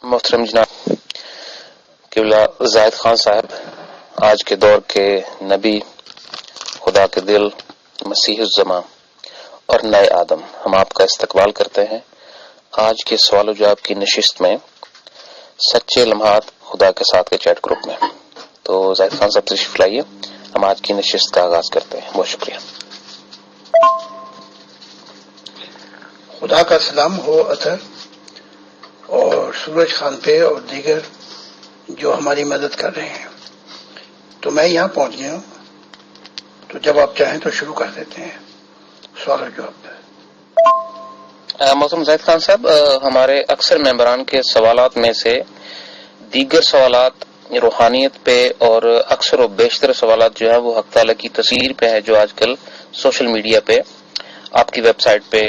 محترم جناب قبلہ زاہد خان صاحب، آج کے دور کے نبی، خدا کے دل، مسیح الزمان اور نئے آدم، ہم آپ کا استقبال کرتے ہیں آج کے سوال و جواب کی نشست میں، سچے لمحات خدا کے ساتھ کے چیٹ گروپ میں۔ تو زاہد خان صاحب تشریف لائیے، ہم آج کی نشست کا آغاز کرتے ہیں۔ بہت شکریہ۔ خدا کا سلام ہو اطہر اور سورج خان پہ اور دیگر جو ہماری مدد کر رہے ہیں۔ تو میں یہاں پہنچ گیا ہوں، تو جب آپ چاہیں تو شروع کر دیتے ہیں سوال و جواب پہ۔ محترم زاہد خان صاحب، ہمارے اکثر ممبران کے سوالات میں سے دیگر سوالات روحانیت پہ اور اکثر و بیشتر سوالات جو ہے وہ حق تعالیٰ کی تصویر پہ ہے، جو آج کل سوشل میڈیا پہ، آپ کی ویب سائٹ پہ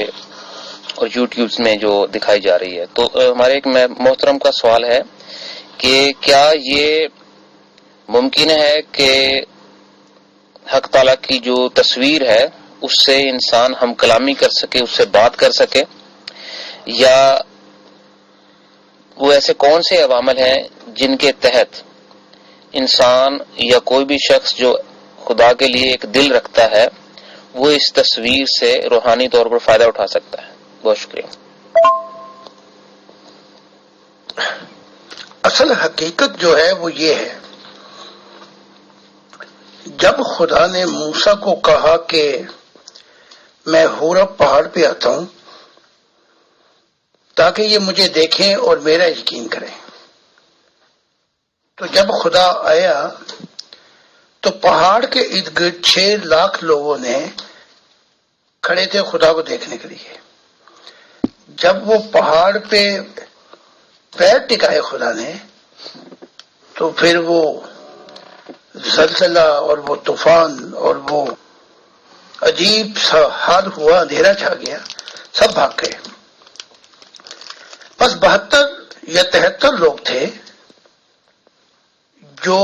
اور یوٹیوب میں جو دکھائی جا رہی ہے۔ تو ہمارے ایک محترم کا سوال ہے کہ کیا یہ ممکن ہے کہ حق تعالیٰ کی جو تصویر ہے اس سے انسان ہم کلامی کر سکے، اس سے بات کر سکے، یا وہ ایسے کون سے عوامل ہیں جن کے تحت انسان یا کوئی بھی شخص جو خدا کے لیے ایک دل رکھتا ہے وہ اس تصویر سے روحانی طور پر فائدہ اٹھا سکتا ہے؟ بہت شکریہ۔ اصل حقیقت جو ہے وہ یہ ہے، جب خدا نے موسیٰ کو کہا کہ میں ہورب پہاڑ پہ آتا ہوں تاکہ یہ مجھے دیکھیں اور میرا یقین کریں، تو جب خدا آیا تو پہاڑ کے ارد گرد 6 لاکھ لوگوں نے کھڑے تھے خدا کو دیکھنے کے لیے۔ جب وہ پہاڑ پہ پیر ٹکائے خدا نے، تو پھر وہ زلزلہ اور وہ طوفان اور وہ عجیب سا حال ہوا، اندھیرا چھا گیا، سب بھاگ گئے۔ بس 72 یا 73 لوگ تھے جو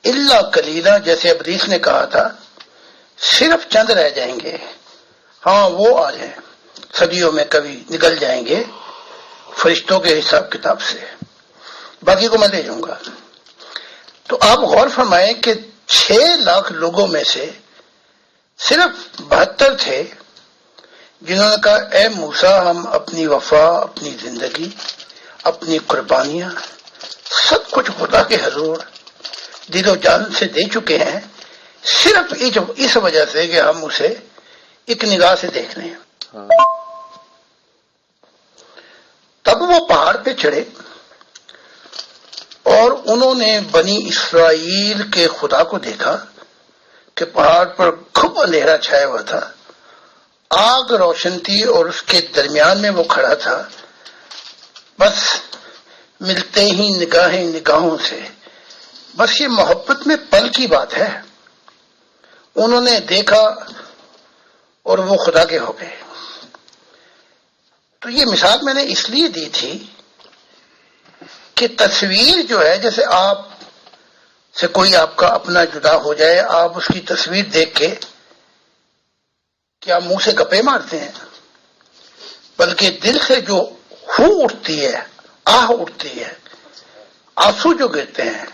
الا کلیلہ، جیسے ابلیس نے کہا تھا، صرف چند رہ جائیں گے، ہاں وہ آ جائیں، صدیوں میں کبھی نکل جائیں گے فرشتوں کے حساب کتاب سے، باقی کو میں لے جاؤں گا۔ تو آپ غور فرمائیں کہ 6 لاکھ لوگوں میں سے صرف 72 تھے جنہوں نے کہا اے موسیٰ، ہم اپنی وفا، اپنی زندگی، اپنی قربانیاں سب کچھ خدا کے حضور دل و جان سے دے چکے ہیں، صرف اس وجہ سے کہ ہم اسے ایک نگاہ سے دیکھ رہے ہیں۔ تب وہ پہاڑ پہ چڑھے اور انہوں نے بنی اسرائیل کے خدا کو دیکھا کہ پہاڑ پر خوب اندھیرا چھایا ہوا تھا، آگ روشن تھی اور اس کے درمیان میں وہ کھڑا تھا، بس ملتے ہی نگاہیں نگاہوں سے، بس یہ محبت میں پل کی بات ہے، انہوں نے دیکھا اور وہ خدا کے ہو گئے۔ تو یہ مثال میں نے اس لیے دی تھی کہ تصویر جو ہے، جیسے آپ سے کوئی آپ کا اپنا جدا ہو جائے، آپ اس کی تصویر دیکھ کے کیا منہ سے گپے مارتے ہیں، بلکہ دل سے جو ہو اٹھتی ہے، آہ اٹھتی ہے، آنسو جو گرتے ہیں۔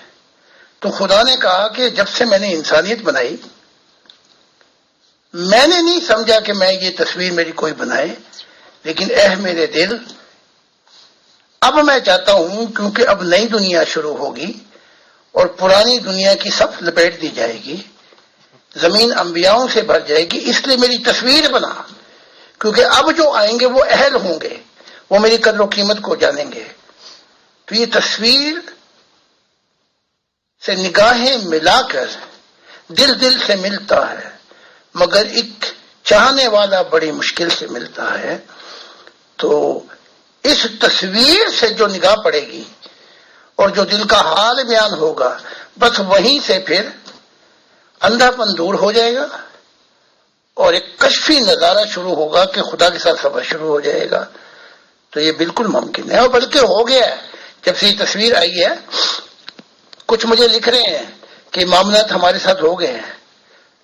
تو خدا نے کہا کہ جب سے میں نے انسانیت بنائی، میں نے نہیں سمجھا کہ میں یہ تصویر میری کوئی بنائے، لیکن اے میرے دل، اب میں چاہتا ہوں، کیونکہ اب نئی دنیا شروع ہوگی اور پرانی دنیا کی سب لپیٹ دی جائے گی، زمین انبیاؤں سے بھر جائے گی، اس لیے میری تصویر بنا، کیونکہ اب جو آئیں گے وہ اہل ہوں گے، وہ میری قدر و قیمت کو جانیں گے۔ تو یہ تصویر سے نگاہیں ملا کر دل سے ملتا ہے، مگر ایک چاہنے والا بڑی مشکل سے ملتا ہے۔ تو اس تصویر سے جو نگاہ پڑے گی اور جو دل کا حال بیان ہوگا، بس وہیں سے پھر اندھا پن دور ہو جائے گا اور ایک کشفی نظارہ شروع ہوگا کہ خدا کے ساتھ سفر شروع ہو جائے گا۔ تو یہ بالکل ممکن ہے، اور بلکہ ہو گیا ہے۔ جب سے یہ تصویر آئی ہے، کچھ مجھے لکھ رہے ہیں کہ معاملات ہمارے ساتھ ہو گئے ہیں،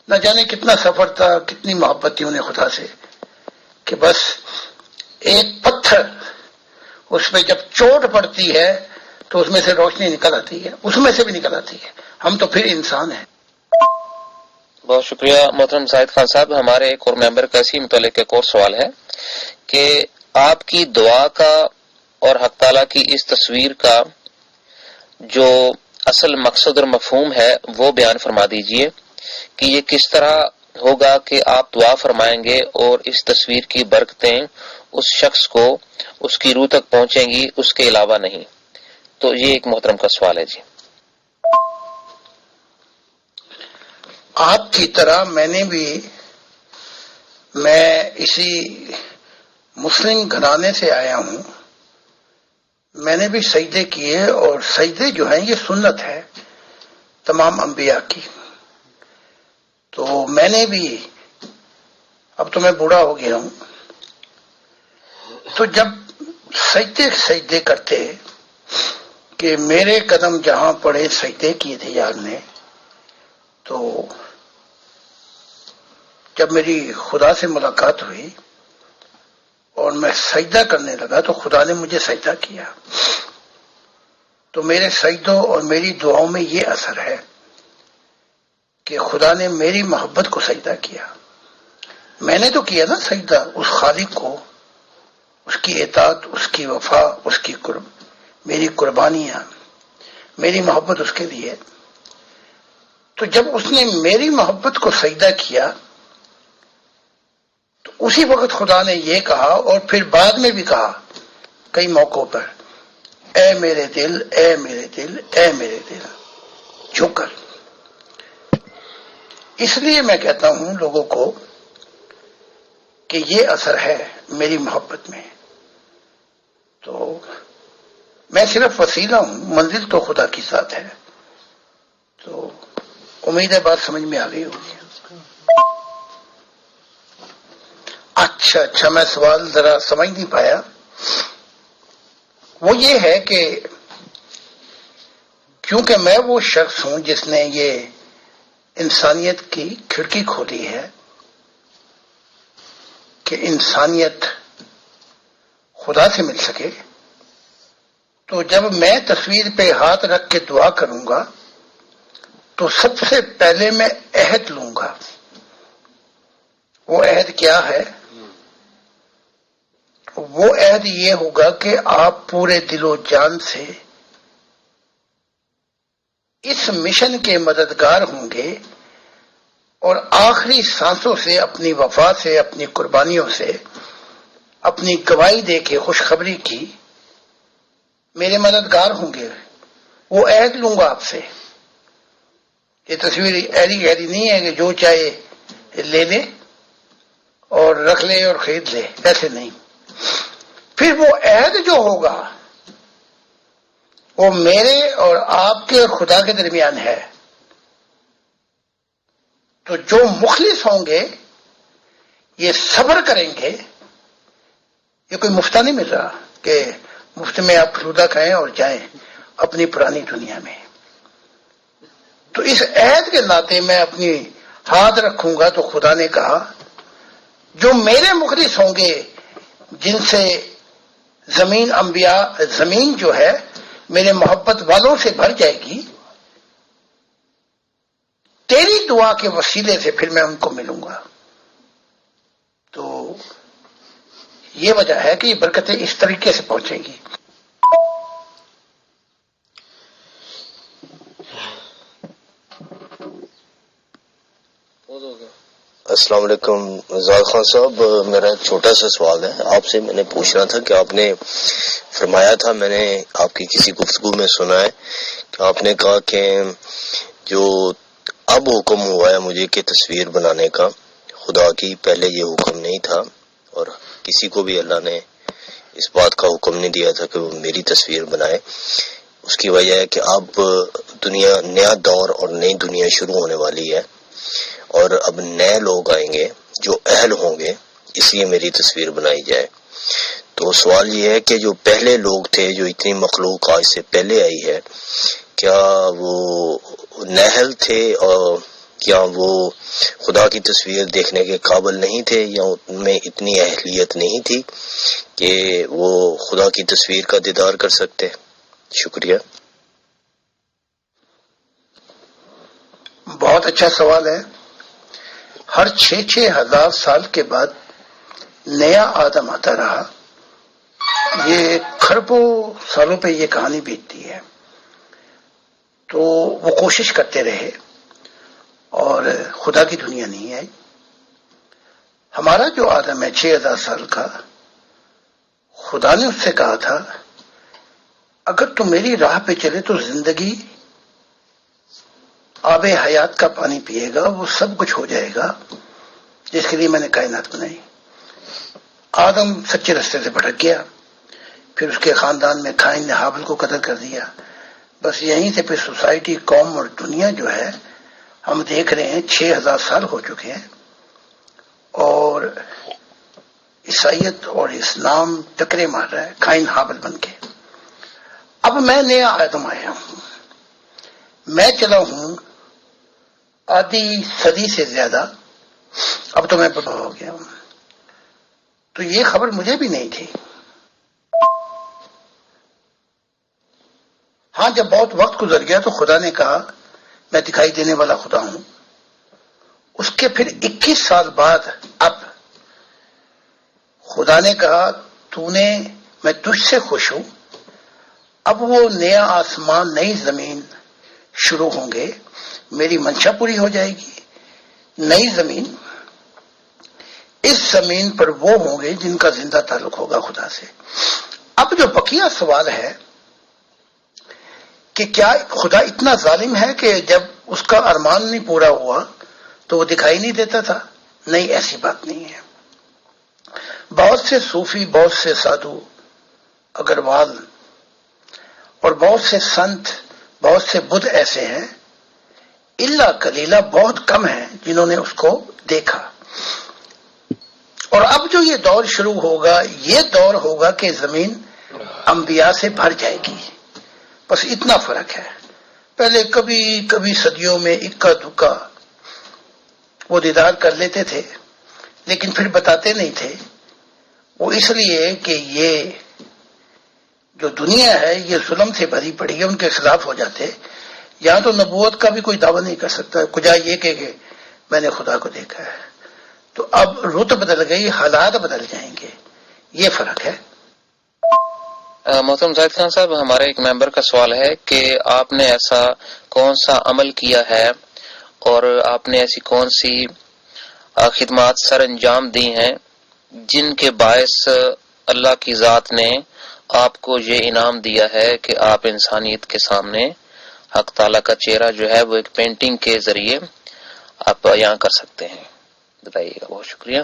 نہ جانے کتنا سفر تھا، کتنی محبت تھی انہیں خدا سے، کہ بس ایک پتھر اس پہ جب چوٹ پڑتی ہے تو اس میں سے روشنی نکل آتی ہے، اس میں سے بھی نکل آتی ہے. ہم تو پھر انسان ہیں. بہت شکریہ محترم زاہد خان صاحب. ہمارے ایک اور ممبر کا اسی متعلق ایک اور سوال ہے کہ آپ کی دعا کا اور حق تعالیٰ کی اس تصویر کا جو اصل مقصد اور مفہوم ہے وہ بیان فرما دیجئے کہ یہ کس طرح ہوگا کہ آپ دعا فرمائیں گے اور اس تصویر کی برکتیں اس شخص کو اس کی روح تک پہنچیں گی، اس کے علاوہ نہیں. تو یہ ایک محترم کا سوال ہے. جی آپ کی طرح میں اسی مسلم گھرانے سے آیا ہوں. میں نے بھی سجدے کیے، اور سجدے جو ہیں یہ سنت ہے تمام انبیاء کی. تو میں نے بھی، اب تو میں بوڑھا ہو گیا ہوں، تو جب سجدے کرتے کہ میرے قدم جہاں پڑے سجدے کیے تھے یار نے. تو جب میری خدا سے ملاقات ہوئی اور میں سجدہ کرنے لگا تو خدا نے مجھے سجدہ کیا. تو میرے سجدوں اور میری دعاؤں میں یہ اثر ہے کہ خدا نے میری محبت کو سجدہ کیا. میں نے تو کیا نا سجدہ اس خالق کو، اس کی اطاعت، اس کی وفا، اس کی میری قربانیاں، میری محبت اس کے لیے. تو جب اس نے میری محبت کو سجدہ کیا تو اسی وقت خدا نے یہ کہا، اور پھر بعد میں بھی کہا کئی موقعوں پر، اے میرے دل، اے میرے دل، اے میرے دل، جھک کر. اس لیے میں کہتا ہوں لوگوں کو کہ یہ اثر ہے میری محبت میں. تو میں صرف وسیلہ ہوں، منزل تو خدا کی ذات ہے. تو امید ہے بات سمجھ میں آ گئی ہوگی. اچھا میں سوال ذرا سمجھ نہیں پایا. وہ یہ ہے کہ کیونکہ میں وہ شخص ہوں جس نے یہ انسانیت کی کھڑکی کھولی ہے کہ انسانیت خدا سے مل سکے، تو جب میں تصویر پہ ہاتھ رکھ کے دعا کروں گا تو سب سے پہلے میں عہد لوں گا. وہ عہد کیا ہے؟ وہ عہد یہ ہوگا کہ آپ پورے دل و جان سے اس مشن کے مددگار ہوں گے، اور آخری سانسوں سے اپنی وفا سے، اپنی قربانیوں سے، اپنی گواہی دے کے خوشخبری کی میرے مددگار ہوں گے. وہ عہد لوں گا آپ سے. یہ تصویر ایسی نہیں ہے کہ جو چاہے لے لے اور رکھ لے اور خرید لے، ایسے نہیں. پھر وہ عہد جو ہوگا وہ میرے اور آپ کے اور خدا کے درمیان ہے. تو جو مخلص ہوں گے یہ صبر کریں گے. یہ کوئی مفت نہیں مل رہا کہ مفت میں آپ فلودہ کھائیں اور جائیں اپنی پرانی دنیا میں. تو اس عہد کے ناطے میں اپنی ہاتھ رکھوں گا. تو خدا نے کہا جو میرے مخلص ہوں گے، جن سے زمین جو ہے میرے محبت والوں سے بھر جائے گی، تیری دعا کے وسیلے سے پھر میں ان کو ملوں گا. تو یہ وجہ ہے کہ یہ برکتیں اس طریقے سے پہنچیں گی. السلام علیکم زاہد خان صاحب. میرا ایک چھوٹا سا سوال ہے آپ سے. میں نے پوچھنا تھا کہ آپ نے فرمایا تھا، میں نے آپ کی کسی گفتگو میں سنا ہے کہ آپ نے کہا کہ جو اب حکم ہوا ہے مجھے کہ تصویر بنانے کا خدا کی، پہلے یہ حکم نہیں تھا، اور کسی کو بھی اللہ نے اس بات کا حکم نہیں دیا تھا کہ وہ میری تصویر بنائے. اس کی وجہ ہے کہ اب دنیا، نیا دور اور نئی دنیا شروع ہونے والی ہے، اور اب نئے لوگ آئیں گے جو اہل ہوں گے، اس لیے میری تصویر بنائی جائے. تو سوال یہ ہے کہ جو پہلے لوگ تھے، جو اتنی مخلوق آج سے پہلے آئی ہے، کیا وہ نہل تھے اور کیا وہ خدا کی تصویر دیکھنے کے قابل نہیں تھے یا ان میں اتنی اہلیت نہیں تھی کہ وہ خدا کی تصویر کا دیدار کر سکتے؟ شکریہ. بہت اچھا سوال ہے. ہر 6,000 سال کے بعد نیا آدم آتا رہا. یہ کھربوں سالوں پہ یہ کہانی بیتتی ہے. تو وہ کوشش کرتے رہے اور خدا کی دنیا نہیں آئی. ہمارا جو آدم ہے 6,000 سال کا، خدا نے اس سے کہا تھا اگر تم میری راہ پہ چلے تو زندگی آب حیات کا پانی پیے گا، وہ سب کچھ ہو جائے گا جس کے لیے میں نے کائنات بنائی. آدم سچے رستے سے بھٹک گیا. پھر اس کے خاندان میں قائن نے حابل کو قتل کر دیا. بس یہیں سے پھر سوسائٹی، قوم اور دنیا جو ہے ہم دیکھ رہے ہیں 6,000 سال ہو چکے ہیں اور عیسائیت اور اسلام ٹکرے مار رہا ہے قائن حابل بن کے. اب میں نیا آدم آیا ہوں. میں چلا ہوں آدھی صدی سے زیادہ. اب تو میں بڑا ہو گیا ہوں. تو یہ خبر مجھے بھی نہیں تھی. ہاں، جب بہت وقت گزر گیا تو خدا نے کہا میں دکھائی دینے والا خدا ہوں. اس کے پھر 21 سال بعد اب خدا نے کہا میں تجھ سے خوش ہوں. اب وہ نیا آسمان، نئی زمین شروع ہوں گے. میری منشا پوری ہو جائے گی. نئی زمین، اس زمین پر وہ ہوں گے جن کا زندہ تعلق ہوگا خدا سے. اب جو بقیہ سوال ہے کہ کیا خدا اتنا ظالم ہے کہ جب اس کا ارمان نہیں پورا ہوا تو وہ دکھائی نہیں دیتا تھا؟ نہیں، ایسی بات نہیں ہے. بہت سے صوفی، بہت سے سادھو، اگروال اور بہت سے سنت، بہت سے بدھ ایسے ہیں، الا قلیلہ بہت کم ہیں جنہوں نے اس کو دیکھا. اور اب جو یہ دور شروع ہوگا، یہ دور ہوگا کہ زمین انبیاء سے بھر جائے گی. بس اتنا فرق ہے. پہلے کبھی کبھی صدیوں میں اکا دکا وہ دیدار کر لیتے تھے لیکن پھر بتاتے نہیں تھے. وہ اس لیے کہ یہ جو دنیا ہے یہ ظلم سے بھری پڑی ہے، ان کے خلاف ہو جاتے. یہاں تو نبوت کا بھی کوئی دعویٰ نہیں کر سکتا کجا یہ کہ میں نے خدا کو دیکھا ہے. تو اب رت بدل گئی، حالات بدل جائیں گے. یہ فرق ہے. محترم زاہد خان صاحب، ہمارے ایک ممبر کا سوال ہے کہ آپ نے ایسا کون سا عمل کیا ہے اور آپ نے ایسی کون سی خدمات سر انجام دی ہیں جن کے باعث اللہ کی ذات نے آپ کو یہ انعام دیا ہے کہ آپ انسانیت کے سامنے حق تعالیٰ کا چہرہ جو ہے وہ ایک پینٹنگ کے ذریعے آپ بیان کر سکتے ہیں؟ بتائیے گا. بہت شکریہ.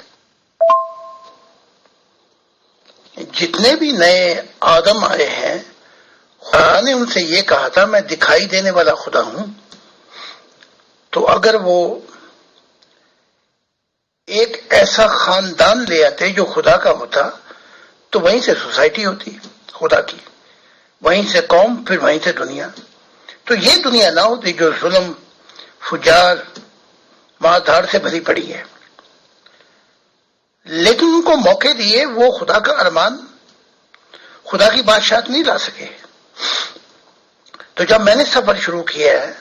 جتنے بھی نئے آدم آئے ہیں خدا نے ان سے یہ کہا تھا میں دکھائی دینے والا خدا ہوں. تو اگر وہ ایک ایسا خاندان لے آتے جو خدا کا ہوتا تو وہیں سے سوسائٹی ہوتی خدا کی، وہیں سے قوم، پھر وہیں سے دنیا. تو یہ دنیا نہ ہوتی جو ظلم، فجار، مار دھاڑ سے بھری پڑی ہے. لیکن ان کو موقع دیے، وہ خدا کا ارمان، خدا کی بادشاہت نہیں لا سکے. تو جب میں نے سفر شروع کیا ہے،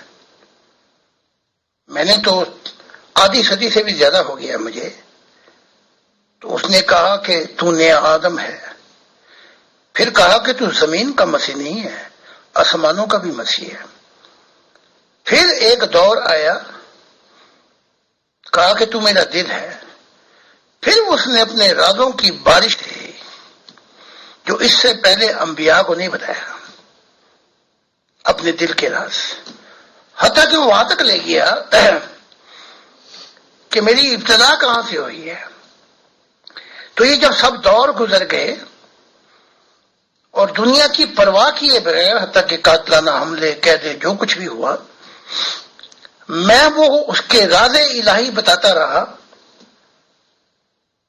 میں نے تو آدھی صدی سے بھی زیادہ ہو گیا مجھے، تو اس نے کہا کہ تو نیا آدم ہے. پھر کہا کہ تو زمین کا مسیح نہیں ہے، آسمانوں کا بھی مسیح ہے. پھر ایک دور آیا، کہا کہ تو میرا دل ہے. پھر اس نے اپنے رازوں کی بارش کی جو اس سے پہلے انبیاء کو نہیں بتایا، اپنے دل کے راز. حتیٰ کہ وہ وہاں تک لے گیا کہ میری ابتدا کہاں سے ہوئی ہے. تو یہ جب سب دور گزر گئے اور دنیا کی پرواہ کیے بغیر، حتیٰ کہ قاتلانہ حملے، قیدیں، جو کچھ بھی ہوا، میں وہ اس کے راز الہی بتاتا رہا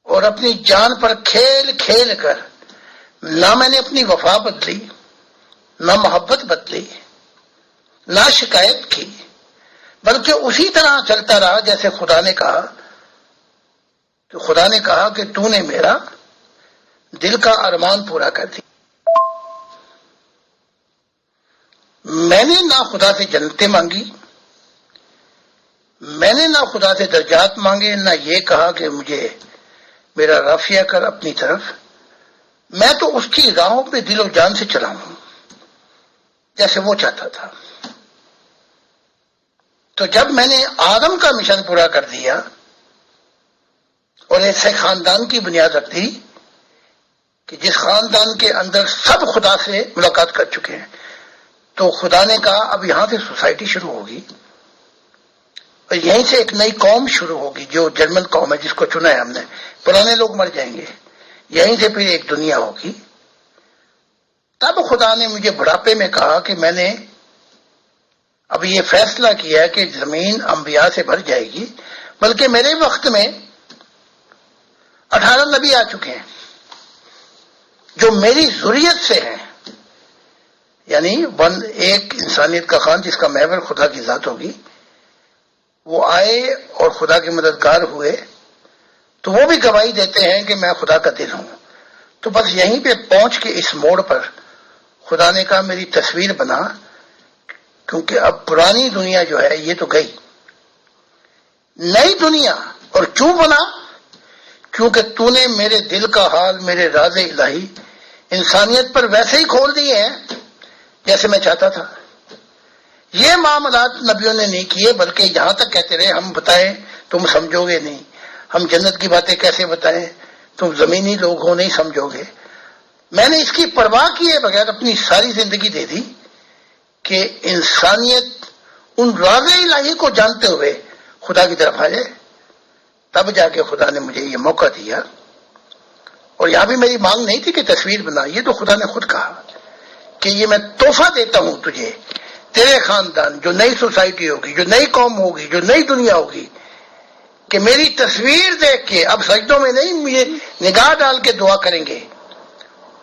اور اپنی جان پر کھیل کھیل کر نہ میں نے اپنی وفا بدلی، نہ محبت بدلی، نہ شکایت کی. بلکہ اسی طرح چلتا رہا جیسے خدا نے کہا. تو خدا نے کہا کہ تو نے میرا دل کا ارمان پورا کر دیا. میں نے نہ خدا سے جنتیں مانگی، میں نے نہ خدا سے درجات مانگے، نہ یہ کہا کہ مجھے میرا رافعہ کر اپنی طرف. میں تو اس کی راہوں پہ دل و جان سے چلا ہوں جیسے وہ چاہتا تھا. تو جب میں نے آدم کا مشن پورا کر دیا اور ایسے خاندان کی بنیاد رکھ دی کہ جس خاندان کے اندر سب خدا سے ملاقات کر چکے ہیں، تو خدا نے کہا اب یہاں سے سوسائٹی شروع ہوگی اور یہیں سے ایک نئی قوم شروع ہوگی جو جرمن قوم ہے جس کو چنا ہے ہم نے. پرانے لوگ مر جائیں گے، یہیں سے پھر ایک دنیا ہوگی. تب خدا نے مجھے بڑھاپے میں کہا کہ میں نے اب یہ فیصلہ کیا ہے کہ زمین انبیاء سے بھر جائے گی، بلکہ میرے وقت میں 18 نبی آ چکے ہیں جو میری ذریت سے ہیں، یعنی ایک انسانیت کا خان جس کا محور خدا کی ذات ہوگی. وہ آئے اور خدا کے مددگار ہوئے، تو وہ بھی گواہی دیتے ہیں کہ میں خدا کا دل ہوں. تو بس یہیں پہ پہنچ کے اس موڑ پر خدا نے کہا میری تصویر بنا، کیونکہ اب پرانی دنیا جو ہے یہ تو گئی، نئی دنیا. اور کیوں بنا؟ کیونکہ تو نے میرے دل کا حال، میرے راز الہی انسانیت پر ویسے ہی کھول دیے ہیں جیسے میں چاہتا تھا. یہ معاملات نبیوں نے نہیں کیے، بلکہ یہاں تک کہتے رہے ہم بتائیں تم سمجھو گے نہیں، ہم جنت کی باتیں کیسے بتائیں، تم زمینی لوگ ہو نہیں سمجھو گے. میں نے اس کی پرواہ کیے بغیر اپنی ساری زندگی دے دی کہ انسانیت ان راز الہی کو جانتے ہوئے خدا کی طرف آ جائے. تب جا کے خدا نے مجھے یہ موقع دیا. اور یہاں بھی میری مانگ نہیں تھی کہ تصویر بنا، یہ تو خدا نے خود کہا کہ یہ میں تحفہ دیتا ہوں تجھے، تیرے خاندان، جو نئی سوسائٹی ہوگی، جو نئی قوم ہوگی، جو نئی دنیا ہوگی، کہ میری تصویر دیکھ کے اب سجدوں میں نہیں مجھے نگاہ ڈال کے دعا کریں گے،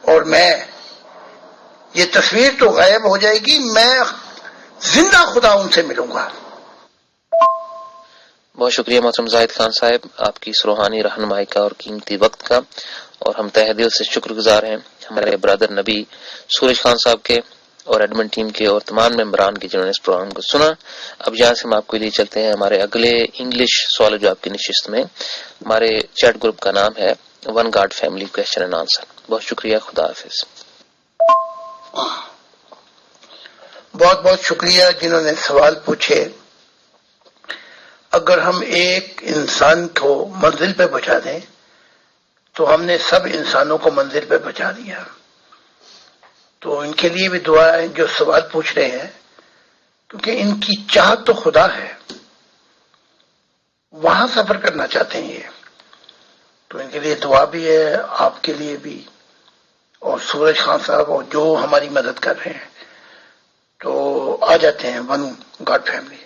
اور میں یہ تصویر تو غائب ہو جائے گی، میں زندہ خدا ان سے ملوں گا. بہت شکریہ محترم زاہد خان صاحب آپ کی اس روحانی رہنمائی کا اور قیمتی وقت کا، اور ہم تہ دل سے شکر گزار ہیں ہمارے برادر نبی سورج خان صاحب کے اور ایڈمن ٹیم کے اور تمام ممبران کی جنہوں نے اس پروگرام کو سنا. اب یہاں سے ہم آپ کو لیے چلتے ہیں ہمارے اگلے انگلش سوال و جواب کی نشست میں. ہمارے چیٹ گروپ کا نام ہے one God family question and answer. بہت شکریہ، خدا حافظ. بہت بہت شکریہ جنہوں نے سوال پوچھے. اگر ہم ایک انسان کو منزل پہ پہنچا دیں تو ہم نے سب انسانوں کو منزل پہ پہنچا دیا. تو ان کے لیے بھی دعا ہے جو سوال پوچھ رہے ہیں، کیونکہ ان کی چاہت تو خدا ہے، وہاں سفر کرنا چاہتے ہیں یہ. تو ان کے لیے دعا بھی ہے، آپ کے لیے بھی، اور سورج خان صاحب اور جو ہماری مدد کر رہے ہیں. تو آ جاتے ہیں ون گاڈ فیملی.